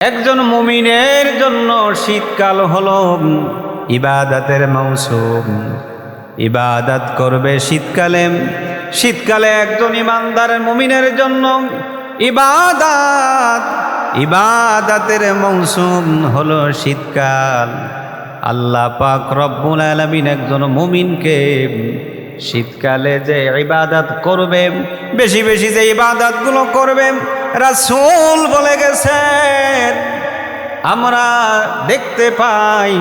একজন মুমিনের জন্য শীতকাল হলো ইবাদতের মৌসুম। ইবাদত করবে শীতকালে। শীতকালে একজন ইমানদার মুমিনের জন্য ইবাদতের মৌসুম হলো শীতকাল। আল্লাহ পাক রব্বুল আলামিন একজন মুমিনকে শীতকালে যে ইবাদত করবে, বেশি বেশি যে ইবাদতগুলো করবে, রাসূল বলে গেছেন। আমরা দেখতে পাই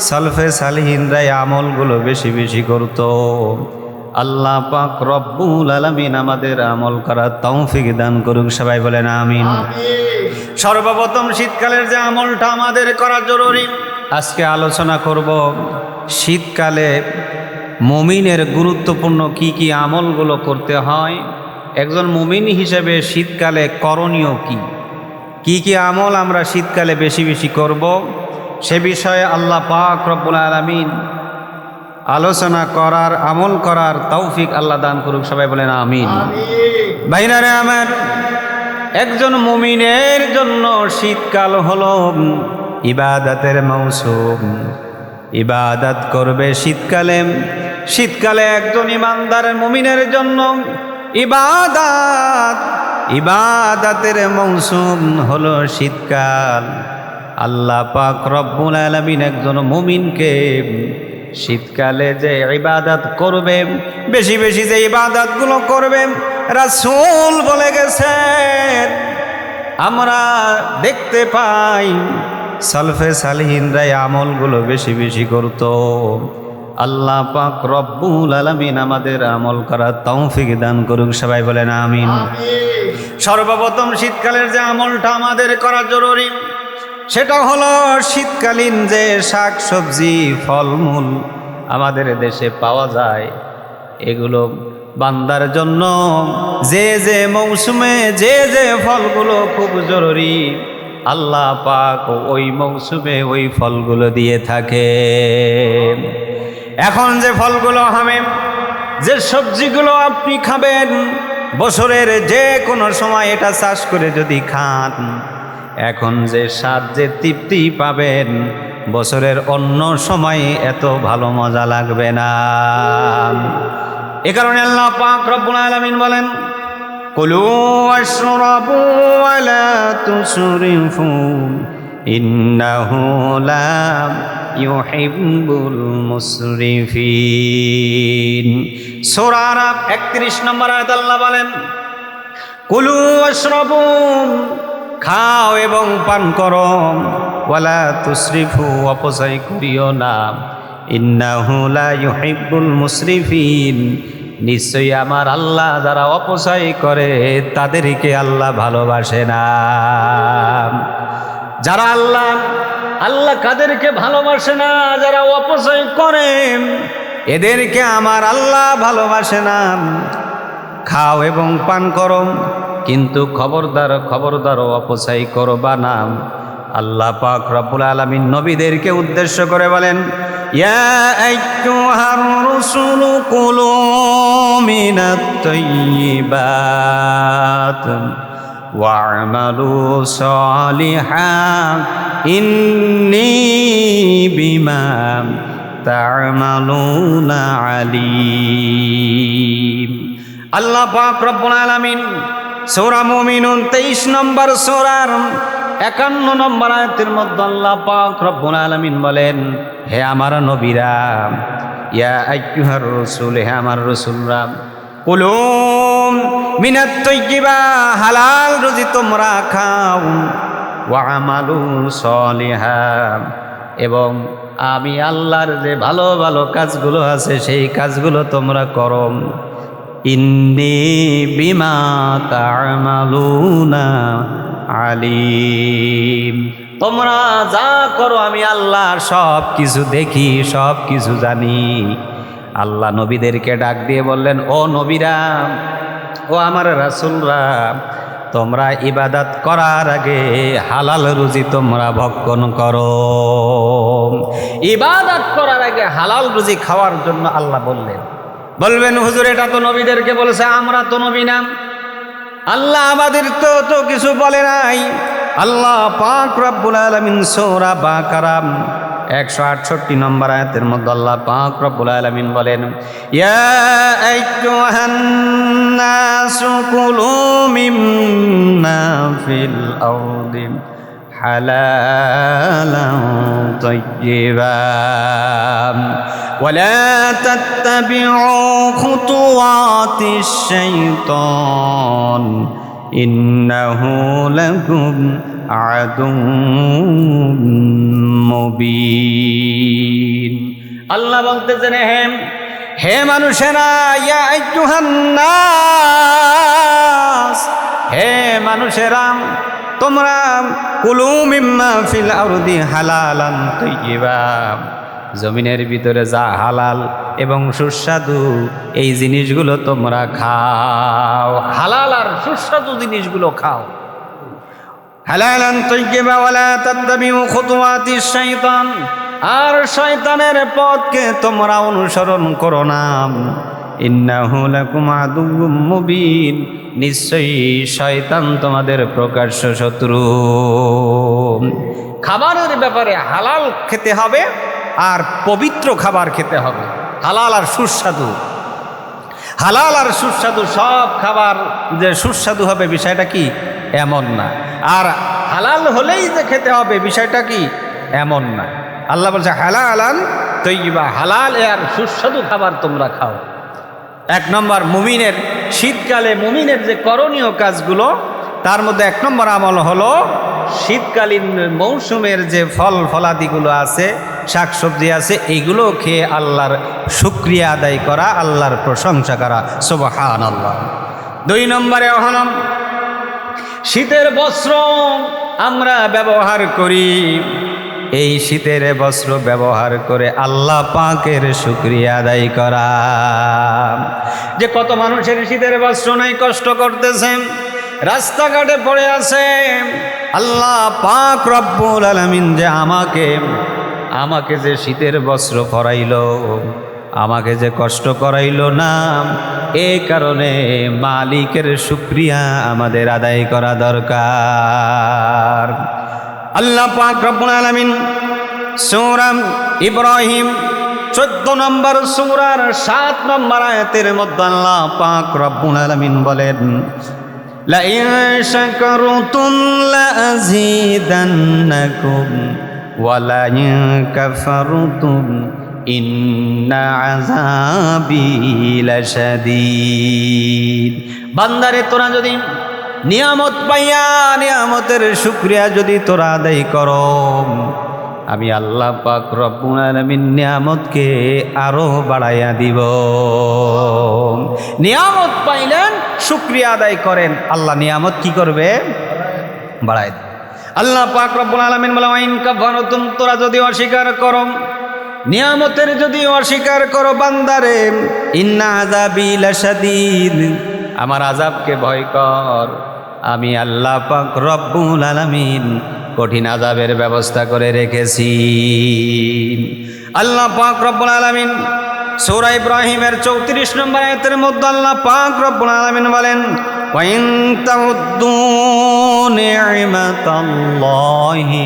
সালফে সালিহিনরা আমলগুলো বেশি বেশি করত। আল্লাহ পাক রব্বুল আলামিন আমাদের আমল করার তৌফিক দান করুক। সবাই বলেন আমিন। সর্বপ্রথম শীতকালের যে আমলটা আমাদের করা জরুরি, আজকে আলোচনা করব শীতকালে মুমিনের গুরুত্বপূর্ণ কি কি আমলগুলো করতে হয়, একজন মুমিন হিসেবে শীতকালে করণীয় কি কি আমল আমরা শীতকালে বেশি বেশি করব, সে বিষয়ে আল্লাহ পাক রব্বুল আলামিন আলোচনা করার, আমল করার তৌফিক আল্লাহ দান করুক। সবাই বলেন আমিন। ভাইরারে আমার, একজন মুমিনের জন্য শীতকাল হলো ইবাদতের মৌসুম। ইবাদত করবে শীতকালে। শীতকালে একজন ইমানদার মুমিনের জন্য ইবাদতের মৌসুম হলো শীতকাল। আল্লাহ পাক রব্বুল আলামিন একজন মুমিনকে শীতকালে যে ইবাদত করবে, বেশি বেশি যে ইবাদতগুলো করবে, রাসূল বলে গেছেন। আমরা দেখতে পাই সালফে সালিহিনরা আমলগুলো বেশি বেশি করত। আল্লাহ পাক রব্বুল আলামিন আমাদের আমল করার তৌফিক দান করুক। সবাই বলেন আমিন। সর্বপ্রথম শীতকালের যে আমলটা আমাদের করা জরুরি, সেটা হলো শীতকালীন যে শাক সবজি ফলমূল আমাদের দেশে পাওয়া যায়, এগুলো বান্দার জন্য যে যে মৌসুমে যে যে ফলগুলো খুব জরুরি, আল্লাহ পাক ওই মৌসুমে ওই ফলগুলো দিয়ে থাকে। এখন যে ফলগুলো হবে, যে সবজিগুলো আপনি খাবেন, বছরের যে কোনো সময় এটা চাষ করে যদি খান, এখন যে স্বাদ যে তৃপ্তি পাবেন, বছরের অন্য সময় এত ভালো মজা লাগবে না। এ কারণে আল্লাহ পাক রব্বুল আলামিন বলেন, কুলু ওয়াশরাবু ওয়া লা তুসরিফু ইন্নাহু লা ইউহিব্বুল মুসরিফিন। সূরা আরাফ 31 নম্বর আয়াত আল্লাহ বলেন, কুলু ওয়াশরাবু, খাও এবং পান করো, ওয়ালা তুসরিফু, অপচয় করিও না, ইন্নাহু লা ইউহিব্বুল মুসরিফিন, নিশ্চয়ই আমার আল্লাহ যারা অপচয় করে তাদেরকে আল্লাহ ভালোবাসে না। যারা আল্লাহ কাদেরকে ভালোবাসে না? যারা অপচয় করে, এদেরকে আমার আল্লাহ ভালোবাসে না। খাও এবং পান করো, কিন্তু খবরদার অপচয় করবা না। আল্লাহ পাক রব্বুল আলামিন নবীদেরকে উদ্দেশ্য করে বলেন, ইয়া আইয়ুহার রাসূলু কুলু মিনাত তাইয়্যিবাত ওয়া'মালু সালিহান ইন্নী বিমা তা'মালুনা আলীম। আল্লাহ পাক রব্বুল আলামিন সূরা মুমিনুন 23 নম্বর সূরার 51 নম্বর আয়াতের মধ্যে আল্লাহ পাক রব্বুল আলামিন বলেন, হে আমার নবীরা, ইয়া আইয়ুহার রাসূল, হে আমার রাসূলরা, কুলু মিনাত তাইয়্যিবা, হালাল রুজি তোমরা খাও, ওয়া আমালু সালিহান, এবং আমি আল্লাহর যে ভালো ভালো কাজগুলো আছে সেই কাজগুলো তোমরা করো, ইন্নী বিমা তা'মালুনা আলীম, তোমরা যা করো আমি আল্লাহর সব কিছু দেখি, সব কিছু জানি। আল্লাহ নবীদেরকে ডাক দিয়ে বললেন, ও নবীরা, ও আমার রাসূলরা, তোমরা ইবাদত করার আগে হালাল রুজি তোমরা ভক্ষণ করো। ইবাদত করার আগে হালাল রুজি খাওয়ার জন্য আল্লাহ বলবেন, হুজুর এটা তো নবীদেরকে বলেছে, আমরা তো নবী না, আল্লাহ আমাদের তো কিছু বলে নাই। আল্লাহ পাক রব্বুল আলামিন সূরা বাকারা 168 নম্বর আয়াতের মধ্যে আল্লাহ পাক রব্বুল আলামিন বলেন, ইয়া আইয়ুহান নাসু কুলু মিম্মা ফিল আরদি হালালান তাইয়্যিবান ওয়ালা তাত্তাবিউ খুতুওয়াতিশ শাইতান ইন্নাহু লাকুম আদুউম মুবিন। আল্লাহ বলতেছেন, হে মানুষেরা, ইয়া আইয়ুহান নাস, হে মানুষেরা, তোমরা কুলু মিম্মা ফিল আরদি হালালান তাইয়্যিবা, জমিনের ভিতরে যা হালাল এবং সুস্বাদু এই জিনিসগুলো তোমরা খাও, হালাল আর সুস্বাদু জিনিসগুলো খাও। হালালান তাইয়্যিবা ওয়ালা তাত্তাবিউ খুতুওয়াতিশ শাইতান, আর শয়তানের পথকে তোমরা অনুসরণ করো না। ইন্নাহু লাকুম আদুউম মুবিন, নিশ্চয়ই শয়তান তোমাদের প্রকাশ্য শত্রু। খাবারের ব্যাপারে হালাল খেতে হবে আর পবিত্র খাবার খেতে হবে, হালাল আর সুস্বাদু। হালাল আর সুস্বাদু সব খাবার যে সুস্বাদু হবে বিষয়টা কি এমন না, আর হালাল হলেই যে খেতে হবে বিষয়টা কি এমন না। আল্লাহ বলছে হালালান তাইয়্যিবা, হালাল আর সুস্বাদু খাবার তোমরা খাও। এক নম্বর মুমিনের, শীতকালে মুমিনের যে করণীয় কাজগুলো তার মধ্যে এক নম্বর আমল হলো শীতকালীন মৌসুমের যে ফল ফলাদিগুলো আছে, শাকসবজি আছে, এইগুলো খেয়ে আল্লাহর শুকরিয়া আদায় করা, আল্লাহর প্রশংসা করা, সুবহানাল্লাহ। দুই নম্বরে হলো শীতের বস্ত্র আমরা ব্যবহার করি, এই শীতের বস্ত্র ব্যবহার করে আল্লাহ পাকের শুকরিয়া আদায় করা। যে কত মানুষের শীতের বস্ত্র নাই, কষ্ট করতেছেন, রাস্তাঘাটে পড়ে আছে, আল্লাহ পাক রব্বুল আলামিন যে আমাকে যে শীতের বস্ত্র পরাইল, আমাকে যে কষ্ট করাইল না, এই কারণে মালিকের শুকরিয়া আমাদের আদায় করা দরকার। আল্লাহ পাক রব্বুল আলামিন সূরা ইব্রাহিম 14 নম্বর সূরার 7 নম্বর আয়াতের মধ্যে আল্লাহ পাক রব্বুল আলামিন বলেন, লা ইন শাকারতুম লা আযীদান্নাকুম ওয়া লা ইন কাফারতুম ইন্না আযাবি লাশাদীদ। বান্দারে, তোরা যদি নিয়ামত পাইয়া নিয়ামতের শুকরিয়া যদি তোরা আদায় করো, আমি আল্লাহ পাক রব্বুল আলামিন নিয়ামতকে আরো বাড়াইয়া দিব। নিয়ামত পাইলেন, শুকরিয়া আদায় করেন, আল্লাহ নিয়ামত কি করবে? বাড়াই দেবে। আল্লাহ পাক রব্বুল আলামিন বলে, ওয়াইন কাফারতুম, তোরা যদি অস্বীকার করো, নিয়ামতের যদি অস্বীকার করো বান্দারে, ইন্না আযাবি লাশাদীদ, আমার আযাবকে ভয় কর, আমি আল্লাহ পাক রব্বুল আলামিন কঠিন আযাবের ব্যবস্থা করে রেখেছি। আল্লাহ পাক রব্বুল আলামিন সূরা ইব্রাহিমের 34 নম্বর আয়াতের মধ্যে আল্লাহ পাক রব্বুল আলামিন বলেন, ওয়া ইন তাউদ্দু নি'মাতাল্লাহি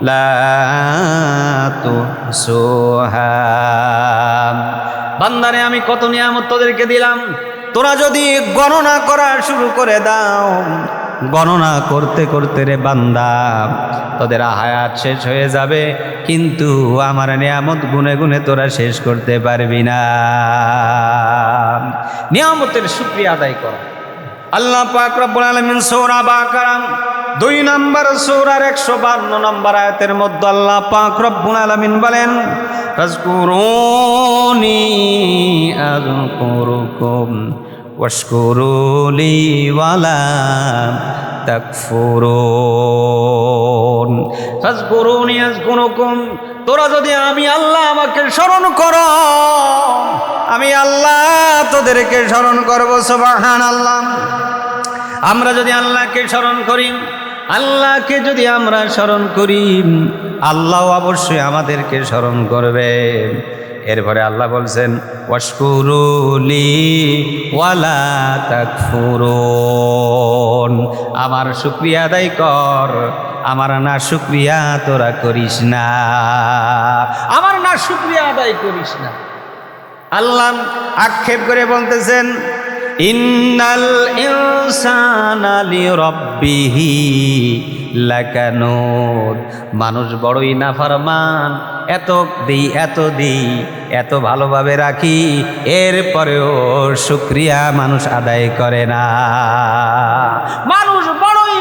লা তুহসুহা। বান্দারে, আমি কত নিয়ামত তোদেরকে দিলাম, তোরা যদি গণনা করা শুরু করে দাও, গণনা করতে করতে রে বান্দা তোদের হায়াত শেষ হয়ে যাবে, কিন্তু আমার নিয়ামত গুনে গুনে তোরা শেষ করতে পারবি না। নিয়ামতের শুকরিয়া আদায় কর। আল্লাহ পাক রব্বুল আলামিন সূরা বাকারা 2 নম্বর সূরার 152 নম্বর আয়াতের মধ্যে আল্লাহ পাক রব্বুল আলামিন বলেন, ফাজকুরুনি আযকুরুকুম ওয়াশকুরুলি ওয়ালা তাকফুরুন। ফাজকুরুনি আযকুরুকুম, তোরা যদি আমি আল্লাহ আমাকে স্মরণ করো, আমি আল্লাহ তোদেরকে স্মরণ করব। সুবহানাল্লাহ। আমরা যদি আল্লাহকে স্মরণ করি, আল্লাহকে যদি আমরা স্মরণ করি, আল্লাহ অবশ্যই আমাদেরকে স্মরণ করবে। এরপরে আল্লাহ বলছেন ওয়াশকুরুলি ওয়ালা তাকফুরুন, আমার শুকরিয়া আদায় কর, আমার না শুকরিয়া তোরা করিস না, আমার না শুকরিয়া আদায় করিস না। আল্লাহ আক্ষেপ করে বলতেছেন ইন্নাল ইনসানা লিরাব্বিহি লাকানুদ, মানুষ বড়ই নাফরমান, এত দিই এত ভালোভাবে রাখি, এরপরেও শুকরিয়া মানুষ আদায় করে না। মানুষ বড়ই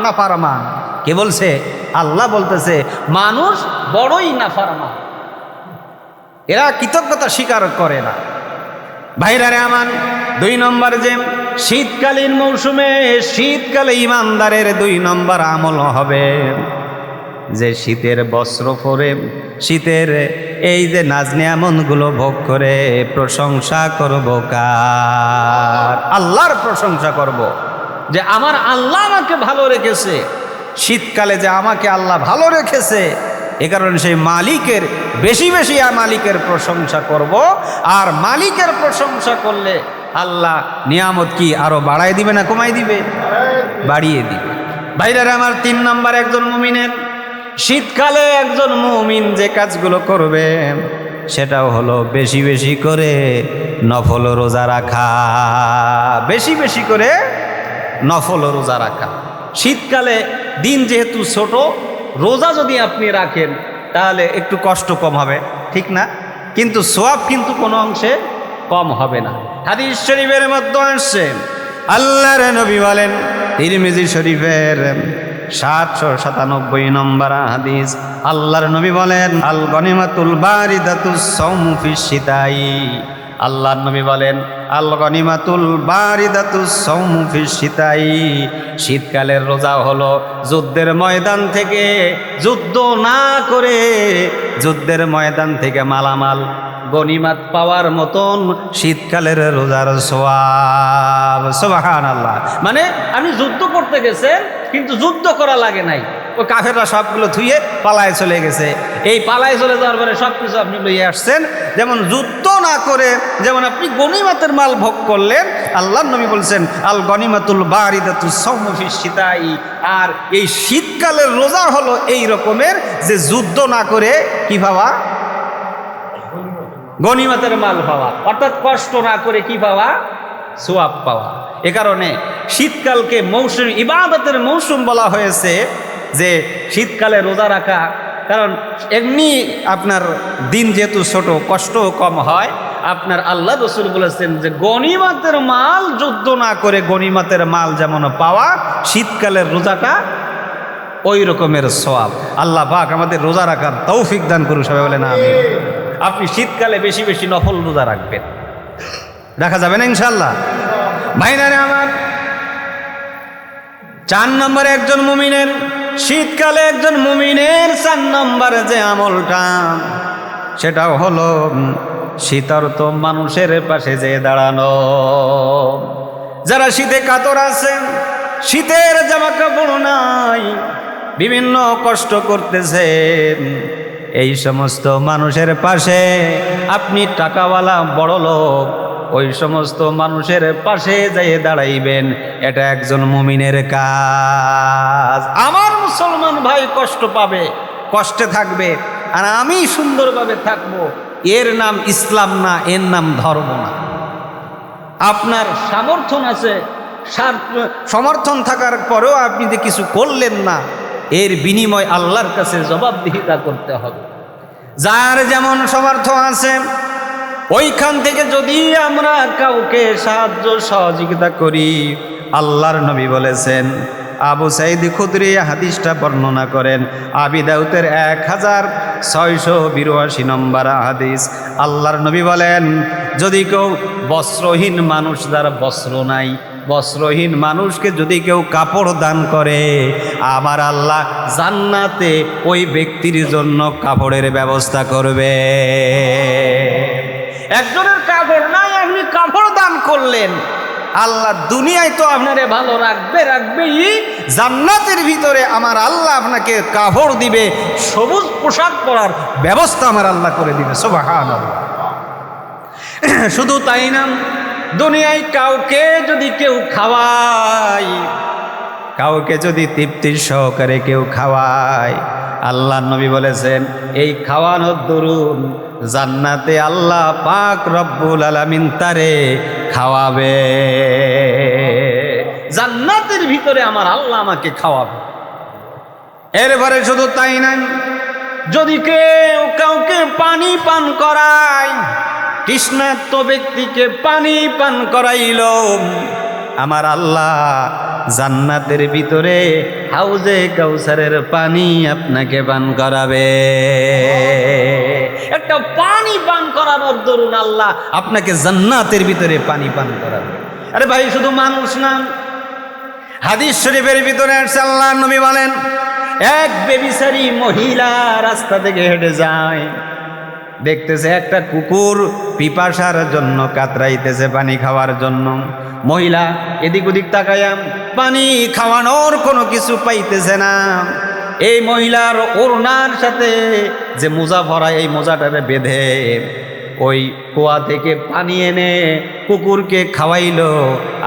নাফরমান। কে বলছে? আল্লাহ বলতেছে মানুষ বড়ই নাফরমান, এরা কৃতজ্ঞতা স্বীকার করে না। ভাইরারে আমার, 2 নম্বর যে শীতকালীন মৌসুমে শীতকালে ইমানদারের 2 নম্বর আমল হবে যে শীতের বস্ত্র পরে শীতের এই যে নাজ নিয়ামতগুলো ভোগ করে প্রশংসা করব কার? আল্লাহর প্রশংসা করব যে আমার আল্লাহ আমাকে ভালো রেখেছে, শীতকালে যে আমাকে আল্লাহ ভালো রেখেছে, এ কারণে সেই মালিকের বেশি বেশি মালিকের প্রশংসা করব। আর মালিকের প্রশংসা করলে আল্লাহ নিয়ামত কি আরো বাড়াই দিবে না কমাই দিবে? বাড়িয়ে দিবে। ভাইরা আমার, 3 নম্বর একজন মুমিনের শীতকালে একজন মুমিন যে কাজগুলো করবে সেটাও হলো বেশি বেশি করে নফল রোজা রাখা, বেশি বেশি করে নফল রোজা রাখা। শীতকালে দিন যেহেতু ছোট, রোজা যদি আপনি রাখেন তাহলে একটু কষ্ট কম হবে, ঠিক না? কিন্তু সওয়াব কিন্তু কোনো অংশে কম হবে না। হাদিস শরীফের মধ্যে আসছে, আল্লাহর নবী বলেন, তিরমিজি শরীফের 797 নম্বর হাদিস, আল্লাহর নবী বলেন আল গনিমাতুল বারিদাতুস সাওমু ফিশ শিতাই, আল্লাহর নবী বলেন আল গনিমাতুল বারিদাতুস সাওমু ফিশ শিতাই, শীতকালের রোজা হলো যুদ্ধের ময়দান থেকে যুদ্ধ না করে যুদ্ধের ময়দান থেকে মালামাল গনিমাত পাওয়ার মতন শীতকালের রোজার সওয়াব। সুবহানাল্লাহ। মানে আপনি যুদ্ধ করতে গেছেন কিন্তু যুদ্ধ করা লাগে নাই, ওই কাফেররা সবগুলো থুয়ে পালায় চলে গেছে, এই পালায় চলে যাওয়ার পরে সব কিছু আপনি লইয়ে আসছেন। যেমন যুদ্ধ না করে যেমন আপনি গনিমাতের মাল ভোগ করলেন, আল্লাহর নবী বলছেন আল গনিমাতুল বারিদাতুস সাওমু ফিশ শিতাই, আর এই শীতকালের রোজা হলো এই রকমের যে যুদ্ধ না করে কি পাওয়া? গনিমতের মাল পাওয়া, অর্থাৎ কষ্ট না করে কি পাওয়া? সওয়াব পাওয়া। এ কারণে শীতকালকে মৌসুম, ইবাদতের মৌসুম বলা হয়েছে, যে শীতকালে রোজা রাখা, কারণ এমনি আপনার দিন যেহেতু ছোট, কষ্টও কম হয়। আপনার আল্লাহ রাসূল বলেছেন যে গনিমতের মাল যুদ্ধ না করে গনিমতের মাল যেমন পাওয়া, শীতকালের রোজাটা ওই রকমের সওয়াব। আল্লাহ পাক আমাদের রোজা রাখার তৌফিক দান করুন, সবাই বলেন আমিন। আপনি শীতকালে বেশি বেশি নফল রোজা রাখবেন, দেখা যাবে না ইনশাআল্লাহ। ভাইনারে আমার, 4 নম্বরে একজন মুমিনের শীতকালে একজন মুমিনের 4 নম্বর যে আমলটা, সেটাও হলো শীতার্ত মানুষের পাশে যে দাঁড়ানো। যারা শীতে কাতর আছেন, শীতের জামা কাপড় নাই, বিভিন্ন কষ্ট করতেছেন, এই সমস্ত মানুষের পাশে আপনি টাকাওয়ালা বড় লোক, ওই সমস্ত মানুষের পাশে যেয়ে দাঁড়াইবেন, এটা একজন মুমিনের কাজ। আমার মুসলমান ভাই কষ্ট পাবে, কষ্টে থাকবে, আর আমি সুন্দরভাবে থাকবো, এর নাম ইসলাম না, এর নাম ধর্ম না। আপনার সামর্থ্য আছে, সমর্থন থাকার পরেও আপনি যে কিছু করলেন না, এর বিনিময় আল্লাহর কাছে জবাবদিহিতা করতে হবে। যার যেমন সমর্থন আছে ওইখান থেকে যদি আমরা কাউকে সাহায্য সহযোগিতা করি, আল্লাহর নবী বলেছেন, আবু সাঈদ খুদরি হাদিসটা বর্ণনা করেন, আবি দাউদের 1682 নম্বর হাদিস। আল্লাহর নবী বলেন, যদি কেউ বস্ত্রহীন মানুষ, যার বস্ত্র নাই, বস্ত্রহীন মানুষকে যদি কেউ কাপড় দান করে, আমার আল্লাহ জান্নাতে ওই ব্যক্তির জন্য কাপড়ের ব্যবস্থা করবে। একজনের কাপড় নাই, আপনি কাপড় দান করলেন, আল্লাহ দুনিয়ায় তো আপনারে ভালো রাখবেই, জান্নাতের ভিতরে আমার আল্লাহ আপনাকে কাপড় দিবে, সবুজ পোশাক পরার ব্যবস্থা আমার আল্লাহ করে দিবে। সুবহানাল্লাহ। শুধু তাই না, দুনিয়ায় কাউকে যদি কেউ খাওয়ায়, কাউকে যদি তৃপ্তির সহকারে কেউ খাওয়ায়, আল্লাহ নবী বলেছেন এই খাওয়ানোর দরুন জান্নাতে আল্লাহ পাক রব্বুল আলামিন তারে খাওয়াবে, জান্নাতের ভিতরে আমার আল্লাহ আমাকে খাওয়াবে। এরপরে শুধু তাই না, যদি কেউ কাউকে পানি পান করায়, তৃষ্ণার্ত ব্যক্তিকে পানি পান করাইল, আমার আল্লাহ জান্নাতের ভিতরে হাউজে কাউসারের পানি আপনাকে পান করাবে। একটা পানি পান করানোর দরুন আল্লাহ আপনাকে জান্নাতের ভিতরে পানি পান করাবে। আরে ভাই, শুধু মানুষ না, হাদিস শরীফের ভিতরে আসছে আল্লাহর নবী বলেন, এক বেবিচারী মহিলা রাস্তা থেকে হেঁটে যায়, দেখতেছে একটা কুকুর পিপাসার জন্য কাতরাইতেছে পানি খাওয়ার জন্য। মহিলা এদিক ওদিক তাকায়া পানি খাওয়ানোর কোনো কিছু পাইতেছে না। এই মহিলার ওড়নার সাথে যে মোজা ভরা, এই মোজাটারে বেঁধে ওই কুয়া থেকে পানি এনে কুকুরকে খাওয়াইলো।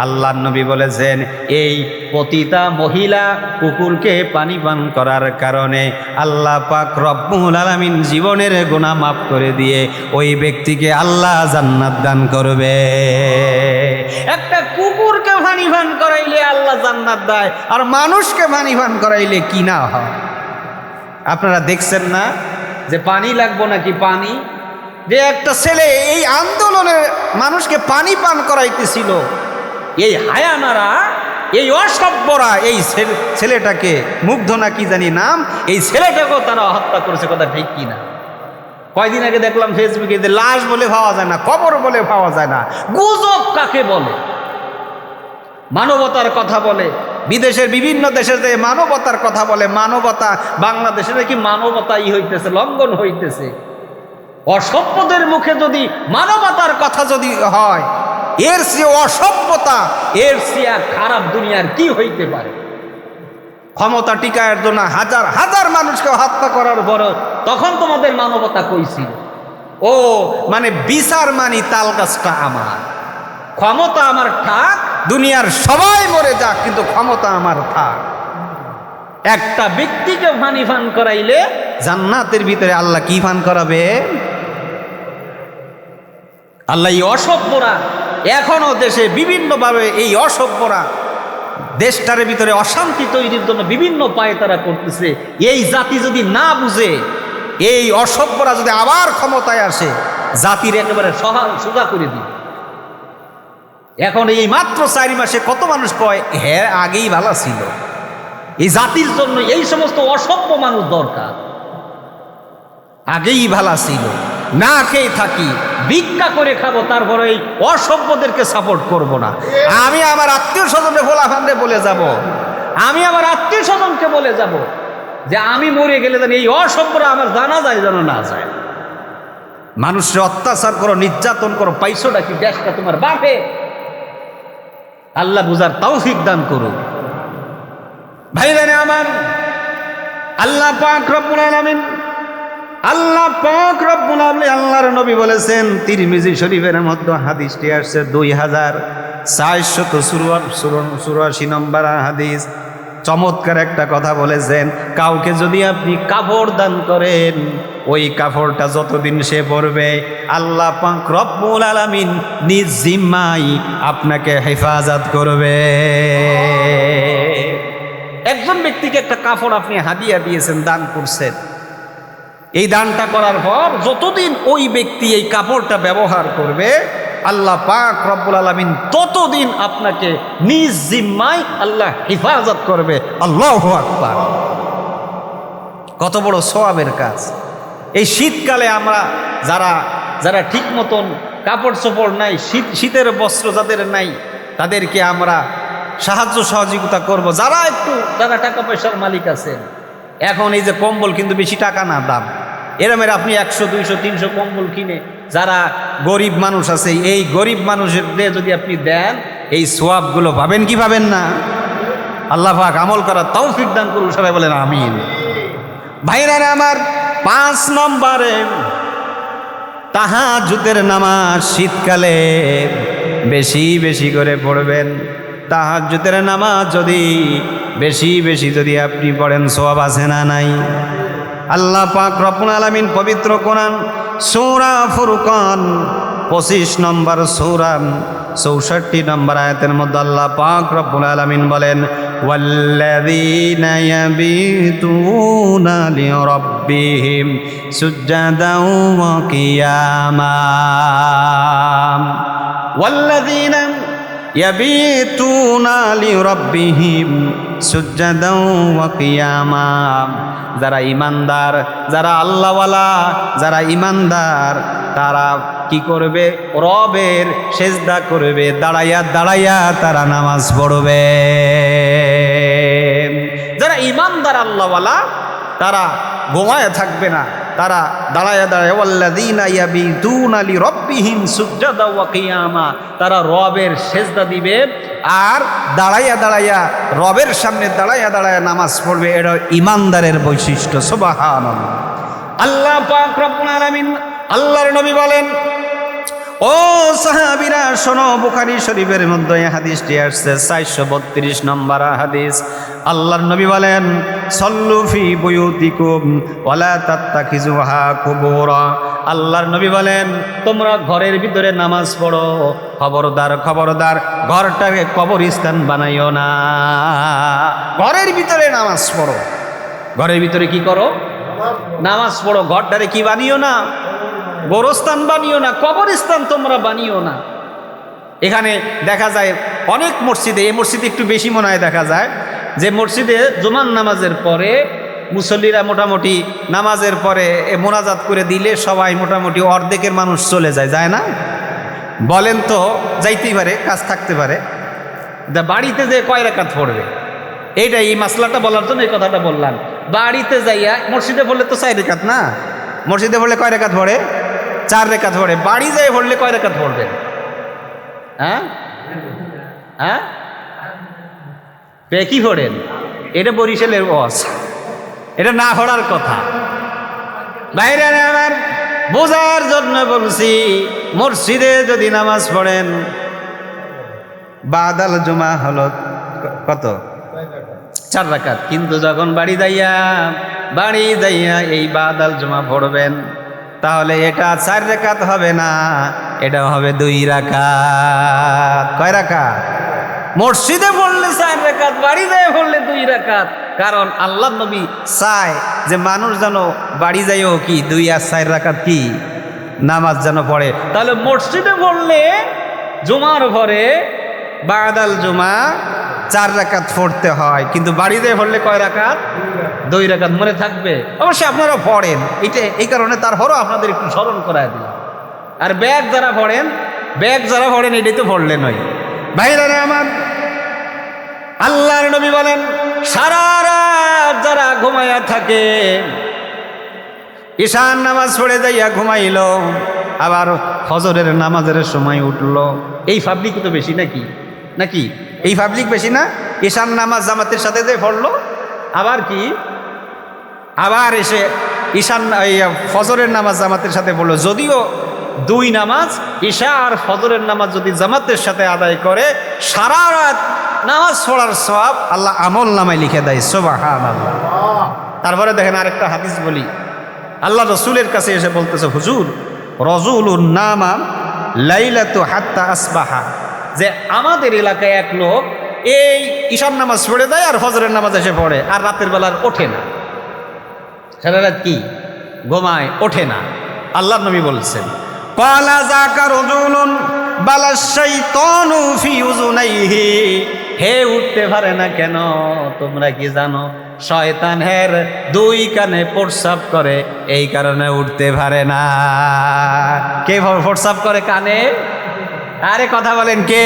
আল্লাহর নবী বলেছেন এই পতিতা মহিলা কুকুরকে পানি পান করার কারণে আল্লাহ পাক রব্বুল আলামিন জীবনের গুনাহ মাফ করে দিয়ে ওই ব্যক্তিকে আল্লাহ জান্নাত দান করবে। একটা কুকুরকে পানি পান করাইলে আল্লাহ জান্নাত দেয়, আর মানুষকে পানি পান করাইলে কি না হয়? আপনারা দেখছেন না যে পানি লাগবো নাকি পানি, যে একটা ছেলে এই আন্দোলনে মানুষকে পানি পান করাইতেছিল, এই হায়ানারা, এই অসভ্যরা এই ছেলেটাকে, মুগ্ধ না কি জানি নাম, এই ছেলেটাকেও তারা হত্যা করেছে। কথা ঠিক কিনা? কয়দিন আগে দেখলাম ফেসবুকে যে লাশ বলে পাওয়া যায় না, কবর বলে পাওয়া যায় না। গুজব কাকে বলে? মানবতার কথা বলে, বিদেশের বিভিন্ন দেশে যে মানবতার কথা বলে, মানবতা বাংলাদেশে নাকি মানবতাই হইতেছে, লঙ্ঘন হইতেছে। অসভ্যদের মুখে যদি মানবতার কথা যদি হয়, এর চেয়ে অসভ্যতা, এর চেয়ে খারাপ দুনিয়ার কি হইতে পারে? ক্ষমতা টিকায়ের জন্য হাজার হাজার মানুষকে হত্যা করার পর তখন তোমাদের মানবতা কইছিল? ও মানে বিচার মানি তাল গাছটা আমার, ক্ষমতা আমার থাক, দুনিয়ার সবাই মরে যাক, কিন্তু ক্ষমতা আমার থাক। একটা ব্যক্তিকে পানি পান করাইলে জান্নাতের ভিতরে আল্লাহ কি পান করাবে? আল্লাহ এই অসভ্যরা এখনো দেশে বিভিন্নভাবে, এই অসভ্যরা দেশটার ভিতরে অশান্তি তৈরির জন্য বিভিন্ন পায়ে তারা করতেছে। এই জাতি যদি না বুঝে, এই অসভ্যরা যদি আবার ক্ষমতায় আসে, জাতির একেবারে সোজা করে দিবে। এখন এই মাত্র 4 মাসে কত মানুষ কয় হ্যাঁ আগেই ভালো ছিল। এই জাতির জন্য এই সমস্ত অসভ্য মানুষ দরকার। আগেই ভালো ছিল, না খেয়ে থাকি, ভিক্ষা করে খাবো, তারপরে এই অসভ্যদেরকে সাপোর্ট করব না। আমি আমার আত্মীয় স্বজনকে ভোলাফান্দে বলে যাব, আমি আমার আত্মীয় স্বজনকে বলে যাব যে আমি মরে গেলে যেন এই অসভ্যরা আমার জানা যায় যেন না যায়। মানুষকে অত্যাচার করো, নির্যাতন করো, পাইছোটা কি? দেশটা তোমার বাপে। আল্লাহ বুঝার তৌফিক দান করুন। ভাইরানে আমার, আল্লাহ পাক রব্বুল আলামিন, আল্লাহ পাক রব্বুল আলামিন, আল্লাহর নবী বলেছেন, তিরমিজি শরীফের মধ্যে হাদিসটি আসছে 2484 নম্বর হাদিস। চমৎকার একটা কথা বলেছেন, কাউকে যদি আপনি কাপড় দান করেন, ওই কাপড়টা যতদিন সে পরবে আল্লাহ পাক রব্বুল আলামিন নিজ জিম্মায় আপনাকে হেফাজত করবে। একজন ব্যক্তিকে একটা কাপড় আপনি হাদিয়া দিয়েছেন, দান করছেন, এই দানটা করার পর যতদিন ওই ব্যক্তি এই কাপড়টা ব্যবহার করবে আল্লাহ পাক রব্বুল আলামিন ততদিন আপনাকে নিজ জিম্মায় আল্লাহ হেফাজত করবে। আল্লাহু আকবার! কত বড় সওয়াবের কাজ! এই শীতকালে আমরা যারা ঠিক মতন কাপড় চোপড় নাই, শীতের বস্ত্র যাদের নাই, তাদেরকে আমরা সাহায্য সহযোগিতা করব। যারা টাকা পয়সার মালিক আছেন, এখন এই যে কম্বল কিন্তু বেশি টাকা না দাম, এরমের আপনি 100, 200, 300 কম্বল কিনে যারা গরিব মানুষ আছে, এই গরিব মানুষদের যদি আপনি দেন, এই সোয়াবগুলো পাবেন কি পাবেন না? আল্লাহ পাক আমল করার তৌফিক দান করুন, সবাই বলেন আমিন। ভাইরা আমার 5 নম্বরে তাহাজ্জুদের নামাজ শীতকালে বেশি বেশি করে পড়বেন। তাহাজ্জুদের নামাজ যদি বেশি বেশি যদি আপনি পড়েন সওয়াব আছে না নাই? আল্লাহ পাক রব্বুল আলামিন পবিত্র কোরআন সূরা ফুরকান 25 নম্বর সূরা 64 নম্বর আয়াতের মধ্যে আল্লাহ পাক রব্বুল আলামিন বলেন, ওয়াল্লাযীনা ইয়াবিতুনা লিরাব্বিহিম সুজদাও ওয়া কিয়ামা। ওয়াল্লাযীনা ইয়াবিতুনা লিরাব্বিহিম সুজদাও ওয়া কিয়ামা। যারা ইমানদার, যারা আল্লাহওয়ালা, যারা ইমানদার, তারা কি করবে? রবের সেজদা করবে, দাঁড়াইয়া দাঁড়াইয়া তারা নামাজ পড়বে। যারা ইমানদার আল্লাহওয়ালা তারা ঘুমায় থাকবে না, তারা দাঁড়াইয়া দাঁড়াইয়া ওয়াল্লাযীনা ইয়াবিতুনা লিরাব্বিহিম সুজদাও ওয়া কিয়ামা, তারা রবের সেজদা দিবে আর দাঁড়াইয়া দাঁড়াইয়া রবের সামনে দাঁড়াইয়া দাঁড়াইয়া নামাজ পড়বে। এটা ইমানদারের বৈশিষ্ট্য। সুবহানাল্লাহ। আল্লাহ পাক রব্বুল আলামিন আল্লাহর নবী বলেন, ও সাহাবীরা শোনো, বুখারী শরীফের মধ্যে এই হাদিসটি আসছে 432 নম্বর হাদিস। আল্লাহর নবী বলেন, সল্লু ফি বুয়ুতিকুম ওয়ালা তাত্তাখিজুহা কুবুরা। আল্লাহর নবী বলেন, তোমরা ঘরের ভিতরে নামাজ পড়ো, খবরদার খবরদার ঘরটাকে কবরস্থান বানাইও না। ঘরের ভিতরে নামাজ পড়ো, ঘরের ভিতরে কি করো? নামাজ পড়ো। ঘরটারে কি বানিও না? গোরস্থান বানিও না, কবরস্থান তোমরা বানিও না। এখানে দেখা যায় অনেক মসজিদে, এই মসজিদে একটু বেশি মনে হয় দেখা যায় যে মসজিদে জুমার নামাজের পরে মুসল্লিরা মোটামুটি নামাজের পরে মোনাজাত করে দিলে সবাই মোটামুটি অর্ধেকের মানুষ চলে যায়, যায় না? বলেন তো, যাইতেই পারে, কাজ থাকতে পারে। বাড়িতে যে কয় রাকাত পড়বে, এইটা এই মাসলাটা বলার জন্য এই কথাটা বললাম। বাড়িতে যাইয়া মসজিদে পড়লে তো 4 রাকাত না, মসজিদে পড়লে কয় রাকাত পড়ে? 4 রাকাত পড়ে। বাড়ি যাই পড়লে কয় রাকাত পড়বেন? হ্যাঁ হ্যাঁ, কি পড়েন? এটা বরিশালের ওয়াজ, এটা না পড়ার কথা। বাইরে আমার বোঝার জন্য বলছি, মসজিদে যদি নামাজ পড়েন বাদাল জুমা হলো কত? 4 রাকাত। কিন্তু যখন বাড়ি যাইয়া এই বাদাল জুমা পড়বেন, তাহলে এটা 4 রাকাত হবে না, এটা হবে 2 রাকাত। কয় রাকাত? মসজিদে পড়লে 4 রাকাত, বাড়ি যায় পড়লে 2 রাকাত। কারণ আল্লাহ নবী চায় যে মানুষ যেন বাড়ি যাইও কি 2 আর 4 রাকাত কি নামাজ যেন পড়ে। তাহলে মসজিদে পড়লে জুমার পরে বাদাল জুমা 4 রাকাত পড়তে হয়, কিন্তু বাড়িতে পড়লে কয় রাকাত? 2 রাকাত। মনে থাকবে? অবশ্যই আপনারা পড়েন, এটা এই কারণে তারপরও আপনাদের একটু স্মরণ করায় দিলাম। আর ব্যাগ যারা পড়েন এটাই তো পড়লে নয়। ভাইরা আমার, আল্লাহর নবী বলেন, সারা রাত যারা ঘুমাইয়া থাকে, ঈশান নামাজ পড়ে যাইয়া ঘুমাইল, আবার ফজরের নামাজের সময় উঠল, এই পাবলিক তো বেশি নাকি? এই পাবলিক বেশি না? ঈশান নামাজ জামাতের সাথে যে পড়লো, আবার এসে ফজরের নামাজ জামাতের সাথে পড়লো। যদিও 2 নামাজ, ঈশা আর ফজরের নামাজ যদি জামাতের সাথে আদায় করে, সারা রাত নামাজ পড়ার সওয়াব আল্লাহ আমল নামায় লিখে দেয়। সুবহানাল্লাহ। তারপরে দেখেন আরেকটা হাদিস বলি, আল্লাহ রসুলের কাছে এসে বলতেছে, হুজুর, রজুলুন নামা লাইলাতু হাত্তা আসবাহা, যে আমাদের এলাকায় এক লোক এই ঈশার নামাজ পড়ে দেয় আর ফজরের নামাজ এসে পড়ে, আর রাতের বেলার ওঠে না, সারা রাত কি ঘুমায়, ওঠে না। আল্লাহ নবী বলছেন, ক্বালা যাকা রাজুলুন বালাশ শাইতানু ফি উযুনাইহি, হে উঠতে পারে না কেন? তোমরা কি জানো শয়তানের 2 কানে প্রস্রাব করে, এই কারণে উঠতে পারে না। কে প্রস্রাব করে কানে? আরে কথা বলেন কে?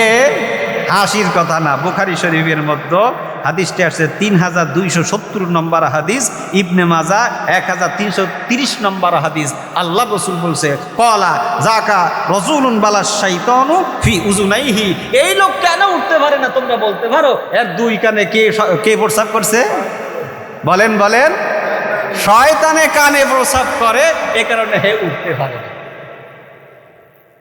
হাসির কথা না, বুখারী শরীফের মধ্যে হাদিসটি আসছে 3270 নম্বর হাদিস, ইবনে মাজা 1330 নম্বর হাদিস। আল্লাহ রসুল বলছে কলা জাকা রসুলুন বালা শাইতানু ফি উজুনাইহি, এই লোক কেন উঠতে পারে না তোমরা বলতে পারো এর দুই কানে কে প্রস্রাব করছে? বলেন বলেন, শয়তানে কানে প্রস্রাব করে, এ কারণে হে উঠতে পারে না।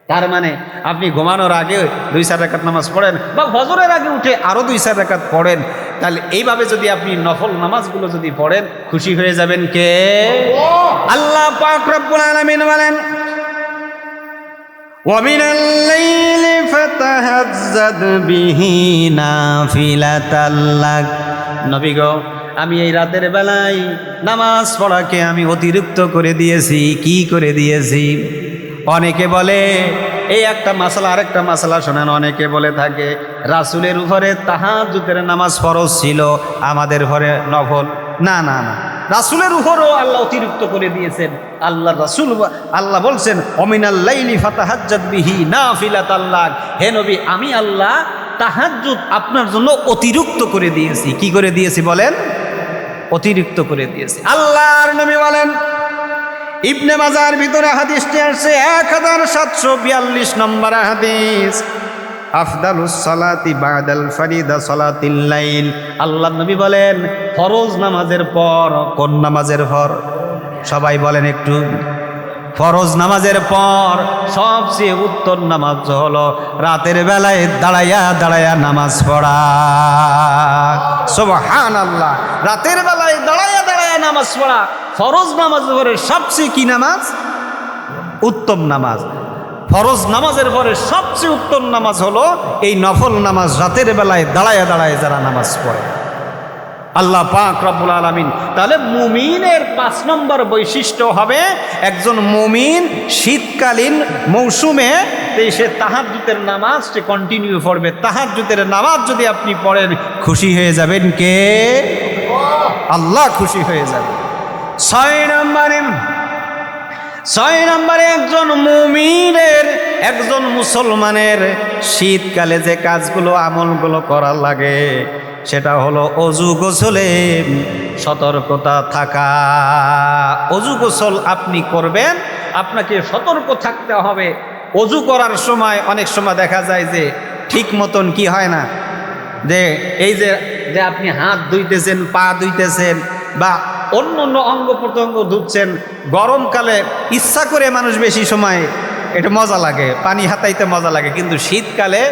তার মানে আপনি ঘুমানোর আগে 2-4 রাকাত নামাজ পড়েন বা ফজরের আগে উঠে আরো 2-4 রাকাত পড়েন, তাহলে এইভাবে যদি আপনি নফল নামাজগুলো যদি পড়েন খুশি হয়ে যাবেন কে? আল্লাহ পাক রব্বুল আলামিন বলেন وَمِنَ اللَّيْلِ فَتَهَجَّدْ بِهِ نَافِلَةً لَكَ। নবী গো, আমি এই রাতের বেলায় নামাজ পড়াকে আমি অতিরিক্ত করে দিয়েছি। কি করে দিয়েছি? অনেকে বলে এই একটা মাসালা, আরেকটা মাসালা শোনেন, অনেকে বলে থাকে রাসূলের উপরে তাহাজ্জুদের নামাজ ফরজ ছিল, আমাদের ঘরে নফল। না না না, রাসূলের উপরও আল্লাহ অতিরিক্ত করে দিয়েছেন। আল্লাহ রাসূল আল্লাহ বলছেন ওমিনাল লাইলি ফাতাহাজ্জাদ বিহি নাফিলাতাল লাক, হে নবী আমি আল্লাহ তাহাজ্জুদ আপনার জন্য অতিরিক্ত করে দিয়েছি। কি করে দিয়েছি বলেন? অতিরিক্ত করে দিয়েছি। আল্লাহর নবী বলেন, ইবনে মাজার ভিতরে হাদিসটি আসছে 1742 নম্বর হাদিস, আফদালুস সালাতি বাদাল ফারিদা সালাতিল লাইল। আল্লাহর নবী বলেন ফরজ নামাজের পর, কোন নামাজের পর? সবাই বলেন একটু। ফরজ নামাজের পর সবচেয়ে উত্তম নামাজ হলো রাতের বেলায় দাঁড়াইয়া দাঁড়াইয়া নামাজ পড়া। সুবহানাল্লাহ, রাতের বেলায় দাঁড়াইয়া দাঁড়াইয়া নামাজ পড়া ফরজ নামাজের পরে সবচেয়ে কি নামাজ? উত্তম নামাজ। ফরজ নামাজের পরে সবচেয়ে উত্তম নামাজ হলো এই নফল নামাজ, রাতের বেলায় দাঁড়াইয়া দাঁড়ায় যারা নামাজ পড়ে। আল্লাহ পাক রব্বুল আলামিন তাহলে মুমিনের 5 নম্বর বৈশিষ্ট্য হবে একজন মুমিন শীতকালীন মৌসুমে সে তাহাজ্জুদের নামাজ সে কন্টিনিউ পড়বে। তাহাজ্জুদের নামাজ যদি আপনি পড়েন খুশি হয়ে যাবেন কে? আল্লাহ খুশি হয়ে যাবে। 6 নম্বরে একজন মুমিনের, একজন মুসলমানের শীতকালে যে কাজগুলো আমলগুলো করা লাগে সেটা হলো অজু গোসলে সতর্কতা থাকা। অজু গোসল আপনি করবেন, আপনাকে সতর্ক থাকতে হবে। অজু করার সময় অনেক সময় দেখা যায় যে ঠিক মতন কি হয় না, যে এই যে আপনি হাত ধুইতেছেন, পা ধুইতেছেন বা অন্য অন্য অঙ্গ প্রত্যঙ্গ ধুচ্ছেন, গরমকালে ইচ্ছা করে মানুষ বেশি সময় এটা মজা লাগে, পানি হাতাইতে মজা লাগে, কিন্তু শীতকালে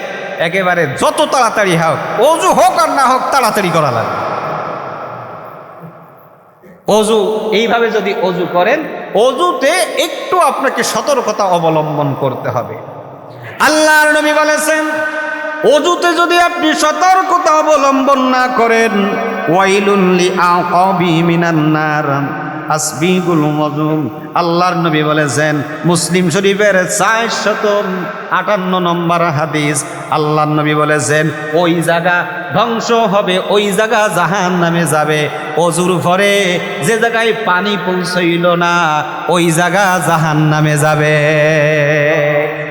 একেবারে যত তাড়াতাড়ি হোক, অজু হোক আর না হোক তাড়াতাড়ি করা লাগে। অজু এইভাবে যদি অজু করেন, অজুতে একটু আপনাকে সতর্কতা অবলম্বন করতে হবে। আল্লাহর নবী বলেছেন অজুতে যদি আপনি সতর্কতা অবলম্বন না করেন, ওয়াইলুন লিআকাবি মিনান নার আসবিগুল মজুম। আল্লাহর নবী বলেছেন মুসলিম শরীফের 458 নম্বর হাদিস, আল্লাহর নবী বলেছেন ওই জায়গা ধ্বংস হবে, ওই জায়গা জাহান্নামে যাবে। অজুর পরে যে জায়গায় পানি পৌঁছইল না ওই জায়গা জাহান্নামে যাবে।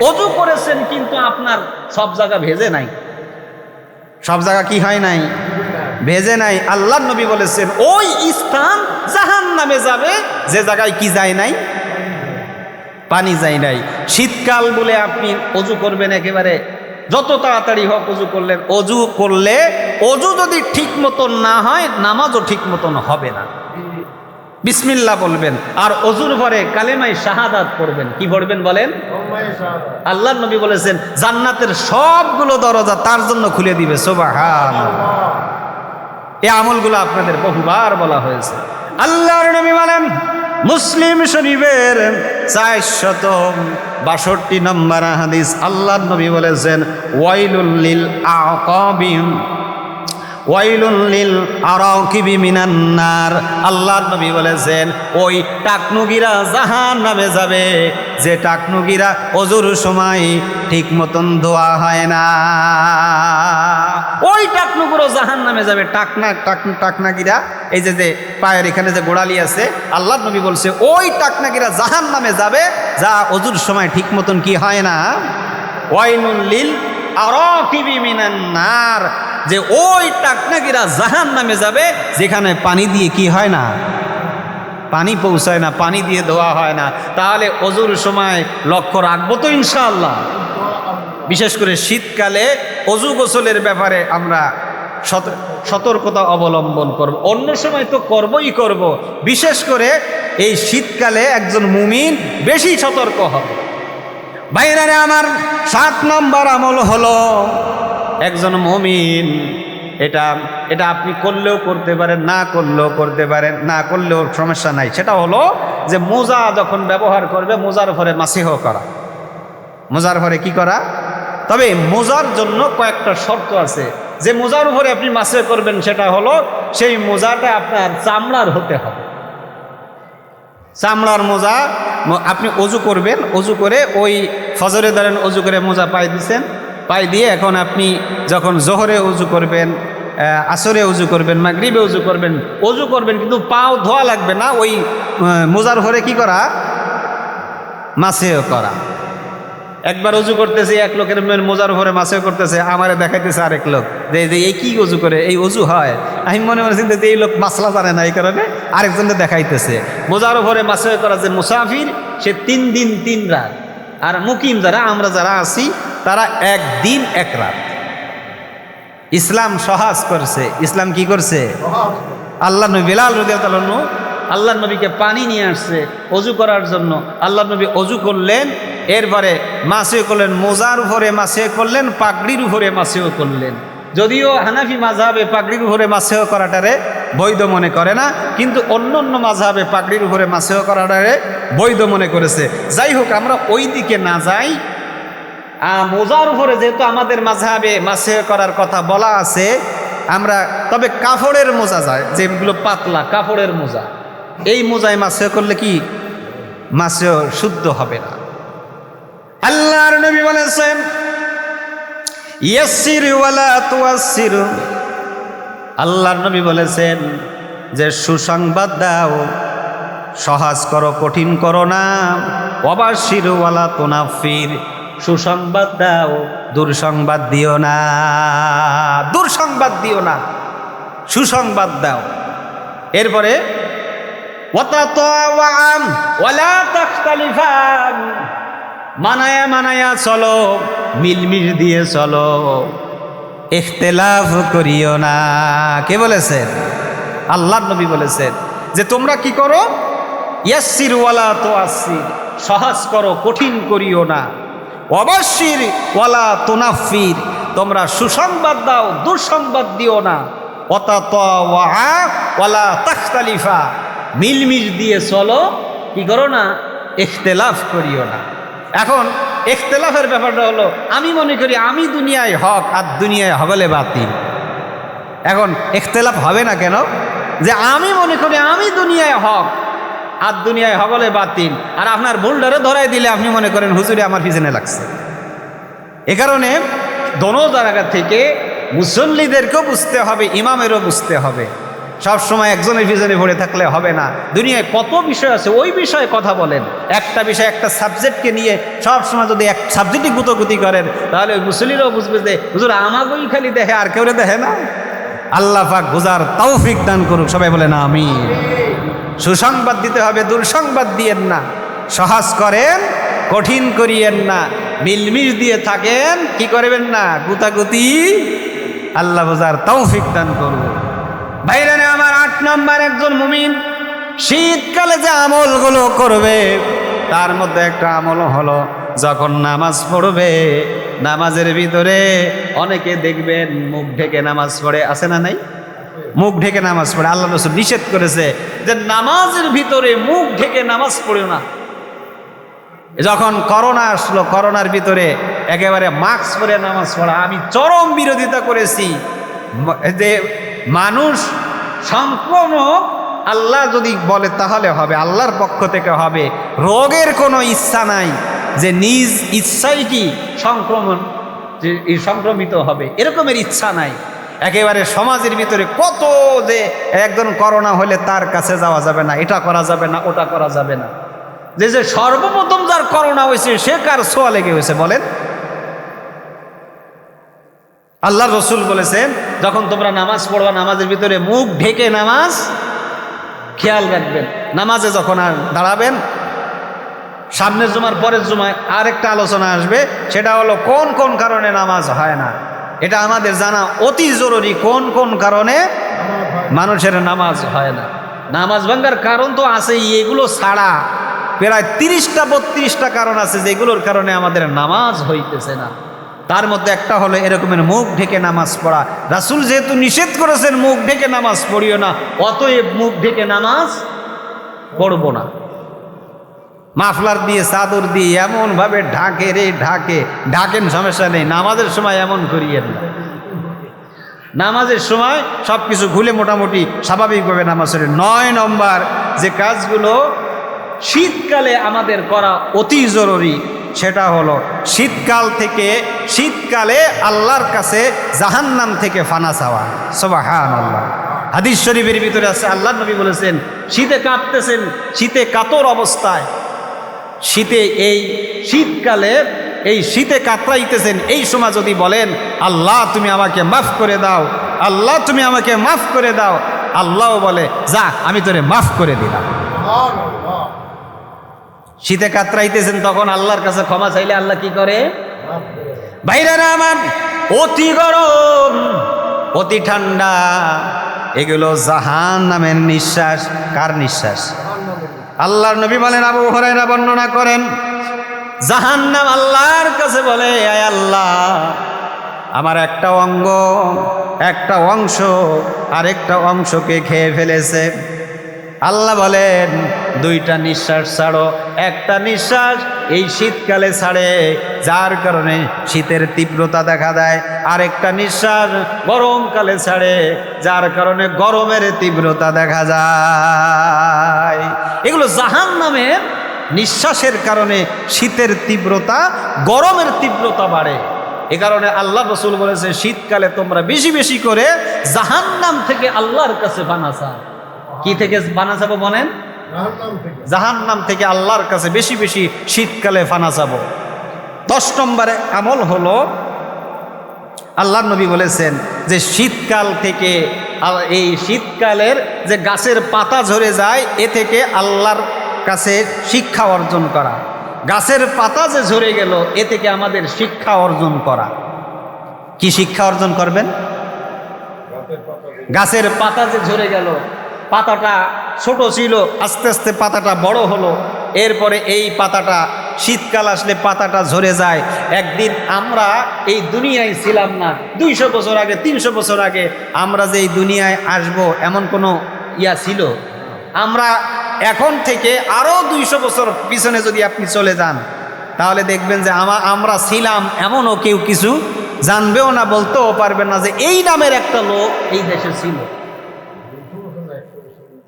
অজু করেছেন কিন্তু আপনার সব জায়গা ভেজে নাই, সব জায়গা কি হয় নাই? ভেজে নাই। আল্লাহর নবী বলেছেন ওই স্থান জাহান্নামে যাবে যে জায়গায় কি যায় নাই? পানি যায় নাই। শীতকাল বলে আপনি অজু করবেন একেবারে যত তাড়াতাড়ি হোক অজু করলেন। অজু করলে অজু যদি ঠিক মতন না হয় নামাজও ঠিক মতন হবে না। বিসমিল্লাহ বলবেন আর অজুর পরে কালেমায়ে শাহাদাত পড়বেন। কি পড়বেন বলেন? আল্লাহর নবী বলেছেন জান্নাতের সবগুলো দরজা তার জন্য খুলে দিবে। সুবহানাল্লাহ। এই আমলগুলো আপনাদের বহুবার বলা হয়েছে। আল্লাহর নবী বলেন মুসলিম শরীফের 462 নম্বর হাদিস, আল্লাহর নবী বলেছেন ওয়াইলুল লিল আকাবি ওয়াইলুন লিল আরাকিবি মিনান নার। আল্লাহর নবী বলেছেন ওই টাকনুগিরা জাহান্নামে যাবে যে টাকনুগিরা অজুর সময় ঠিক মতন ধোয়া হয় না। ওই টাকনুগুলো জাহান্নামে যাবে। টাকনাগিরা এই যে পায়ের এখানে যে গোড়ালি আছে, আল্লাহর নবী বলছে ওই টাকনাগিরা জাহান্নামে যাবে যা অজুর সময় ঠিক মতন কি হয় না। ওয়াইলুন লিল আরাকিবি মিনান নার। যে ওই টাকনাকিরা জাহান্নামে যাবে যেখানে পানি দিয়ে কি হয় না, পানি পৌঁছায় না, পানি দিয়ে ধোয়া হয় না। তাহলে অজুর সময় লক্ষ্য রাখবো তো ইনশাআল্লাহ। বিশেষ করে শীতকালে অজু গোসলের ব্যাপারে আমরা সতর্কতা অবলম্বন করব। অন্য সময় তো করবই করব, বিশেষ করে এই শীতকালে একজন মুমিন বেশি সতর্ক হবে। ভাইরারে আমার 7 নম্বর আমল হলো একজন মুমিন, এটা আপনি করলেও করতে পারেন, না করলেও করতে পারেন, না করলেও সমস্যা নাই। সেটা হলো যে মোজা যখন ব্যবহার করবে মোজার উপরে মাসিহ করা। মোজার উপরে কি করা? তবে মোজার জন্য কয়েকটা শর্ত আছে। যে মোজার উপরে আপনি মাসিহ করবেন সেটা হলো সেই মোজাটা আপনার চামড়ার হতে হবে। চামড়ার মোজা আপনি অজু করবেন, অজু করে ওই ফজরে ধরেন অজু করে মোজা পায়ে দিচ্ছেন, পায়ে দিয়ে এখন আপনি যখন জোহরে অজু করবেন, আসরে অজু করবেন, মাগরিবে অজু করবেন কিন্তু পাও ধোয়া লাগবে না। ওই মোজার উপরে কি করা? মাসিহ করা। একবার অজু করতেছে এক লোকের মোজার উপরে মাসিহ করতেছে, আমারে দেখাইতেছে আরেক লোক যে এই কি অজু করে, এই অজু হয়? আমি মনে মনে যে এই লোক মাসলা জানে না, এই কারণে আরেকজনকে দেখাইতেছে। মোজার উপরে মাসিহ করা যে মুসাফির সে 3 দিন 3 রাত, আর মুকিম যারা আমরা যারা আছি তারা 1 দিন 1 রাত। ইসলাম সহজ করছে। ইসলাম কি করছে? আল্লাহ নবী বেলাল রাদিয়াল্লাহু তাআলা আল্লাহ নবীকে পানি নিয়ে আসছে অজু করার জন্য। আল্লাহ নবী অজু করলেন, এরপরে মাসিহ করলেন, মোজার উপরে মাসিহ করলেন, পাগড়ির উপরে মাসিহ করলেন। যদিও হানাফি মাযহাবে পাগড়ির উপরে মাসিহ করাটারে বৈধ মনে করে না, কিন্তু অন্য অন্য মাযহাবে পাগড়ির উপরে মাসিহ করাটারে বৈধ মনে করেছে। যাই হোক, আমরা ওই দিকে না যাই। মোজার উপরে যেহেতু আমাদের মাযহাবে মাসিহ করার কথা বলা আছে, আমরা তবে কাপড়ের মোজা যায়, যেগুলো পাতলা কাপড়ের মোজা, এই মোজায় মাসিহ করলে কি মাসিহ শুদ্ধ হবে না। আল্লাহর নবী বলেছেন ইয়াসসির ওয়ালা তুয়াসসির। আল্লাহর নবী বলেছেন যে সুসংবাদ দাও, সহজ করো, কঠিন করো না। ওয়াবাশশির ওয়ালা তুনাফির, সুসংবাদ দাও, দুঃসংবাদ দিও না। দুঃসংবাদ দিও না, সুসংবাদ দাও। এরপরে ওয়াতাতাওয়াম ওয়ালা তাখতালিফান, মানায়া মানায়া চলো, মিলমিল দিয়ে চলো, ইখতিলাফ করিও না। কে বলেছেন? আল্লাহর নবী বলেছেন যে তোমরা কি করো? ইয়াসসির ওয়ালা তুআসসির, সহজ করো, কঠিন করিও না। ওয়াবাশশির ওয়ালা তুনাফির, তোমরা সুসংবাদ দাও, দুঃসংবাদ দিও না। ওয়াতাতাওয়া ওয়ালা তাখতালিফা, মিলমিল দিয়ে চলো, কি করো না? ইখতিলাফ করিও না। এখন ইখতিলাফের ব্যাপারটা হলো, আমি মনে করি আমি দুনিয়ায় হক আর দুনিয়ায় হগলে বাতিল। এখন ইখতিলাফ হবে না কেন? যে আমি মনে করি আমি দুনিয়ায় হক আর দুনিয়ায় হগলে বাতিল, আর আপনার ভুলটারে ধরাই দিলে আপনি মনে করেন হুজুরে আমার পিছনে লাগছে। এ কারণে দোনো জায়গা থেকে মুসল্লিদেরকেও বুঝতে হবে, ইমামেরও বুঝতে হবে। সব সময় একজনের পিছনে পড়ে থাকলে হবে না। দুনিয়ায় কত বিষয় আছে, ওই বিষয়ে কথা বলেন। একটা বিষয়, একটা সাবজেক্টকে নিয়ে সব সময় যদি এক সাবজেক্টে গুতোগুতি করেন, তাহলে ওই মুসল্লিরাও বুঝবে যে হুজুর আমাকেই খালি দেখে, আর কেউ দেখে না। আল্লাহ পাক বুঝার তৌফিক দান করুক। সবাই বলেন আমিন। সুসংবাদ দিতে হবে, দুঃসংবাদ দিয়েন না। সহজ করেন, কঠিন করিয়েন না। মিলমিশ দিয়ে থাকেন, কি করবেন না? গুতাগুতি। আল্লাহ বুঝার তৌফিক দান করুন। ভাইরানে আমার 8 নম্বর, একজন মুমিন শীতকালে যে আমলগুলো করবে তার মধ্যে একটা আমল হলো যখন নামাজ পড়বে, নামাজের ভিতরে অনেকে দেখবেন মুখ ঢেকে নামাজ পড়ে, আছে না নাই? মুখ ঢেকে নামাজ পড়ে। আল্লাহ রাসূল নিষেধ করেছে যে নামাজের ভিতরে মুখ ঢেকে নামাজ পড়ে না। যখন করোনা আসলো, করোনার ভিতরে একেবারে মাস্ক পরে নামাজ পড়া আমি চরম বিরোধিতা করেছি। যে মানুষ সম্পূর্ণ আল্লাহ যদি বলে তাহলে হবে, আল্লাহর পক্ষ থেকে হবে। রোগের কোনো ইচ্ছা নাই যে নিজ ইচ্ছাই কি সংক্রমিত হবে, এরকমের ইচ্ছা নাই। একেবারে সমাজের ভিতরে কত যে একজন করোনা হলে তার কাছে যাওয়া যাবে না, এটা করা যাবে না, ওটা করা যাবে না। যে সর্বপ্রথম যার করোনা হয়েছে সে কার ছোঁয়া লেগে হয়েছে বলেন? আল্লাহ রসুল বলেছেন, যখন তোমরা নামাজ পড়বা নামাজের ভিতরে মুখ ঢেকে নামাজ খেয়াল রাখবেন। নামাজে যখন আর দাঁড়াবেন, সামনের জুমার পরের জুমায় আরেকটা আলোচনা আসবে, সেটা হলো কোন কোন কারণে নামাজ হয় না। এটা আমাদের জানা অতি জরুরি, কোন কোন কারণে মানুষের নামাজ হয় না। নামাজ ভাঙ্গার কারণ তো আছেই, এগুলো ছাড়া প্রায় 30টা 32টা কারণ আছে যেগুলোর কারণে আমাদের নামাজ হইতেছে না। তার মধ্যে একটা হলো এরকমের মুখ ঢেকে নামাজ পড়া। রাসূল যেহেতু নিষেধ করেছেন মুখ ঢেকে নামাজ পড়িও না, অতএব মুখ ঢেকে নামাজ পড়বো না। মাফলার দিয়ে চাদর দিয়ে এমন ভাবে ঢাকেন, সমস্যা নেই, নামাজের সময় এমন করিয়েন না। নামাজের সময় সব কিছু খুলে মোটামুটি স্বাভাবিকভাবে নামাজ পড়ে। 9 নম্বর যে কাজগুলো শীতকালে আমাদের করা অতি জরুরি, সেটা হলো শীতকালে আল্লাহর কাছে জাহান্নাম থেকে ফানা চাওয়া। সুবহানাল্লাহ। হাদিস শরীফের ভিতরে আছে, আল্লাহর নবী বলেছেন, শীতে কাঁপতেছেন, শীতে কাতর অবস্থায়, শীতে কাতরাইতেছেন, এই সময় যদি বলেন আল্লাহ তুমি আমাকে মাফ করে দাও, আল্লাহ তুমি আমাকে মাফ করে দাও, আল্লাহও বলে যা আমি তোরে মাফ করে দিলাম। শীতে কাতরাইতেছেন, তখন আল্লাহর কাছে ক্ষমা চাইলে আল্লাহ কি করে? ভাইরা আমার, অতি গরম, অতি ঠান্ডা, এগুলো জাহান্নামের নিঃশ্বাস। কার নিঃশ্বাস? আল্লাহর নবী বলেন, আবু হুরায়রা বর্ণনা করেন, জাহান্নাম আল্লাহর কাছে বলে, আয় আল্লাহ, আমার একটা অংশ আরেকটা অংশকে খেয়ে ফেলেছে। আল্লাহ বলেন, 2টা নিঃশ্বাস ছাড়ো। একটা নিঃশ্বাস এই শীতকালে ছাড়ে, যার কারণে শীতের তীব্রতা দেখা দেয়। আরেকটা নিঃশ্বাস গরমকালে ছাড়ে, যার কারণে গরমের তীব্রতা দেখা যায়। এগুলো জাহান্নামের নিঃশ্বাসের কারণে শীতের তীব্রতা, গরমের তীব্রতা বাড়ে। এ কারণে আল্লাহ রসুল বলেছে, শীতকালে তোমরা বেশি বেশি করে জাহান্নাম থেকে আল্লাহর কাছে পানা চাও। কি থেকে পানা চাবো বলেন? জাহান্নাম থেকে আল্লাহর কাছে বেশি বেশি শীতকালে পানা চাবো। 10 নম্বরে আমল হলো, আল্লাহর নবী বলেছেন যে শীতকাল থেকে, এই শীতকালের যে গাছের পাতা ঝরে যায়, এ থেকে আল্লাহর কাছে শিক্ষা অর্জন করা। গাছের পাতা যে ঝরে গেল, এ থেকে আমাদের শিক্ষা অর্জন করা। কি শিক্ষা অর্জন করবেন? গাছের পাতা যে ঝরে গেল, পাতাটা ছোট ছিল, আস্তে আস্তে পাতাটা বড় হলো, এরপরে এই পাতাটা শীতকাল আসলে পাতাটা ঝরে যায়। একদিন আমরা এই দুনিয়ায় ছিলাম না, 200 বছর আগে, 300 বছর আগে আমরা যে এই দুনিয়ায় আসব এমন কোনো ছিল? আমরা এখন থেকে আরও 200 বছর পিছনে যদি আপনি চলে যান, তাহলে দেখবেন যে আমরা ছিলাম এমনও কেউ কিছু জানবেও না, বলতেও পারবেন না যে এই নামের একটা লোক এই দেশে ছিল।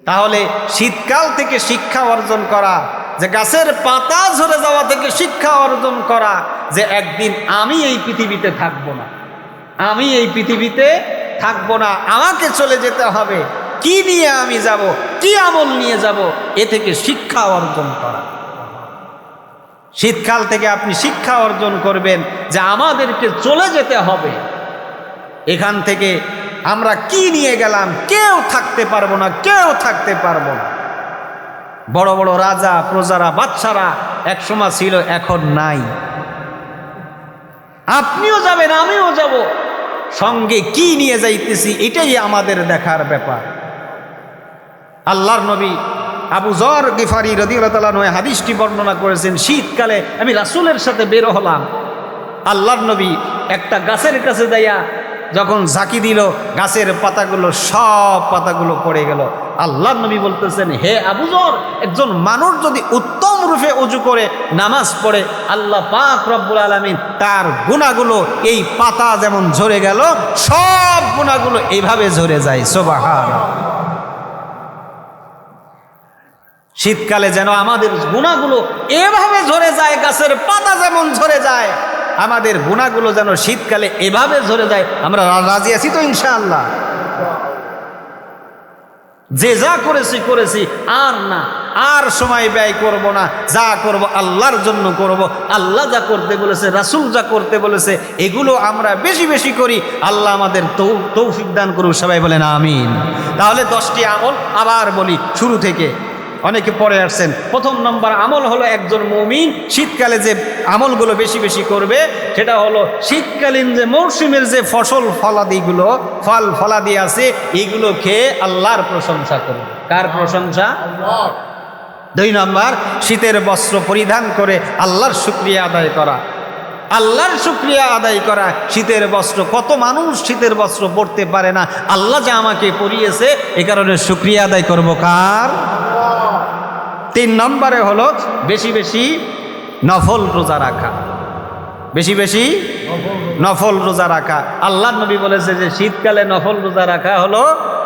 তাহলে শীতকাল থেকে শিক্ষা অর্জন করা, যে গাছের পাতা ঝরে যাওয়া থেকে শিক্ষা অর্জন করা, যে একদিন আমি এই পৃথিবীতে থাকবো না, আমাকে চলে যেতে হবে। কি নিয়ে আমি যাব, কি আমল নিয়ে যাব, এ থেকে শিক্ষা অর্জন করা। শীতকাল থেকে আপনি শিক্ষা অর্জন করবেন যে আমাদেরকে চলে যেতে হবে, এখান থেকে আমরা কি নিয়ে গেলাম, কেউ থাকতে পারবো না। বড় বড় রাজা, প্রজারা, বাদশারা একসময় ছিল, এখন নাই। আপনিও যাবেন, আমিও যাব, সঙ্গে কি নিয়ে যাইতেছি এটাই আমাদের দেখার ব্যাপার। আল্লাহর নবী আবু যর গিফারি রাদিয়াল্লাহু তাআলা আনহু হাদিসটি বর্ণনা করেছেন, শীতকালে আমি রাসূলের সাথে বের হলাম। আল্লাহর নবী একটা গাছের কাছে যাইয়া যখন ঝাঁকি দিল, গাছের সব পাতাগুলো পড়ে গেল। আল্লাহর নবী বলতেছেন, হে আবু যর, একজন মানুষ যদি উত্তম রূপে ওযু করে নামাজ পড়ে, আল্লাহ পাক রব্বুল আলামিন তার গুনাহগুলো এই পাতা যেমন ঝরে গেল, সব গুনাহগুলো এইভাবে ঝরে যায়। সুবহানাল্লাহ। শীতকালে যেন আমাদের গুনাহগুলো এভাবে ঝরে যায়, গাছের পাতা যেমন ঝরে যায়, আমাদের গুনাহগুলো যেন শীতকালে এভাবে ঝরে যায়। আমরা রাজি আছি তো ইনশাআল্লাহ? যে যা করেছি করেছি, আর না, আর সময় ব্যয় করব না, যা করব আল্লাহর জন্য করব। আল্লাহ যা করতে বলেছে, রাসূল যা করতে বলেছে, এগুলো আমরা বেশি বেশি করি। আল্লাহ আমাদের তৌফিক দান করুক, সবাই বলেন আমিন। তাহলে 10টি আমল আবার বলি শুরু থেকে, অনেকে পরে আসছেন। প্রথম নম্বর আমল হলো একজন মুমিন শীতকালে যে আমলগুলো বেশি বেশি করবে, সেটা হলো শীতকালীন যে মৌসুমের যে ফল ফলাদি আছে, এগুলো খেয়ে আল্লাহর প্রশংসা করবে। কার প্রশংসা? আল্লাহ। 2 নম্বর, শীতের বস্ত্র পরিধান করে আল্লাহর শুকরিয়া আদায় করা। আল্লাহর শুকরিয়া আদায় করা। শীতের বস্ত্র, কত মানুষ শীতের বস্ত্র পরতে পারে না, আল্লাহ যে আমাকে পরিয়েছে এ কারণে শুকরিয়া আদায় করব কার? 3 নম্বরে হলো বেশি বেশি নফল রোজা রাখা। বেশি বেশি নফল রোজা রাখা। আল্লাহর নবী বলেছে যে শীতকালে নফল রোজা রাখা হলো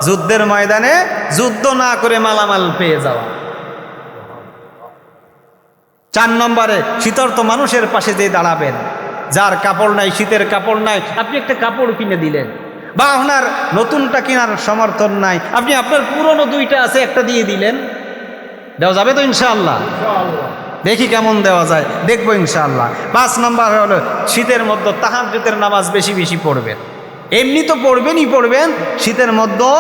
যুদ্ধের ময়দানে যুদ্ধ না করে মালামাল পেয়ে যাওয়া। 4 নম্বরে শীতার্ত মানুষের পাশে যে দাঁড়াবেন, যার কাপড় নাই, শীতের কাপড় নাই, আপনি একটা কাপড় কিনে দিলেন, বা আপনার নতুনটা কেনার সমর্থন নাই, আপনি আপনার পুরনো 2টা আছে, একটা দিয়ে দিলেন। দেওয়া যাবে তো ইনশাআল্লাহ? দেখি কেমন দেওয়া যায়, দেখবো ইনশাআল্লাহ। 5 নম্বর হলো শীতের মধ্যে তাহাজ্জুদের নামাজ বেশি বেশি পড়বেন। এমনি তো পড়বেন, শীতের মধ্যে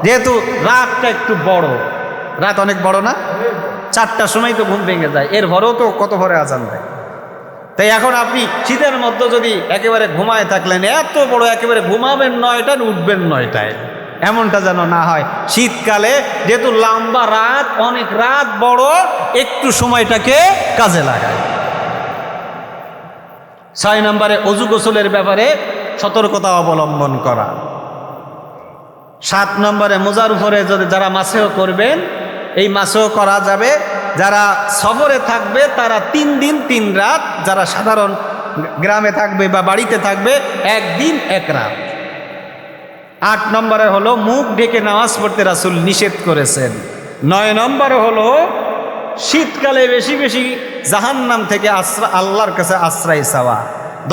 যেহেতু রাতটা একটু বড়, রাত অনেক বড় না, 4টার সময় তো ঘুম ভেঙে যায়, এর ভরেও তো কত ভরে আজান দেয়। তাই এখন আপনি শীতের মধ্যে যদি একেবারে ঘুমায় থাকলেন, এত বড় একেবারে ঘুমাবেন 9টায়, উঠবেন 9টায়, এমনটা যেন না হয়। শীতকালে যেহেতু লম্বা রাত, অনেক রাত বড়, একটু সময়টাকে কাজে লাগায়। 6 নম্বরে অজু গোসলের ব্যাপারে সতর্কতা অবলম্বন করা। 7 নম্বরে মোজার উপরে যারা মাসেও করবেন, এই মাসেও করা যাবে। যারা সফরে থাকবে তারা 3 দিন 3 রাত, যারা সাধারণ গ্রামে থাকবে বা বাড়িতে থাকবে 1 দিন 1 রাত। 8 নম্বরে হলো মুখ ঢেকে নামাজ পড়তে রাসূল নিষেধ করেছেন। 9 নম্বরে হলো শীতকালে বেশি বেশি জাহান্নাম থেকে আল্লাহর কাছে আশ্রয় চাওয়া।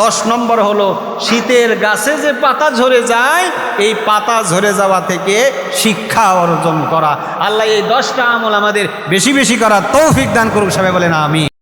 10 নম্বর হলো শীতের গাছে যে পাতা ঝরে যায়, এই পাতা ঝরে যাওয়া থেকে শিক্ষা অর্জন করা। আল্লাহ এই 10টা আমল আমাদের বেশি বেশি করার তৌফিক দান করুক, সবাই বলেন আমিন।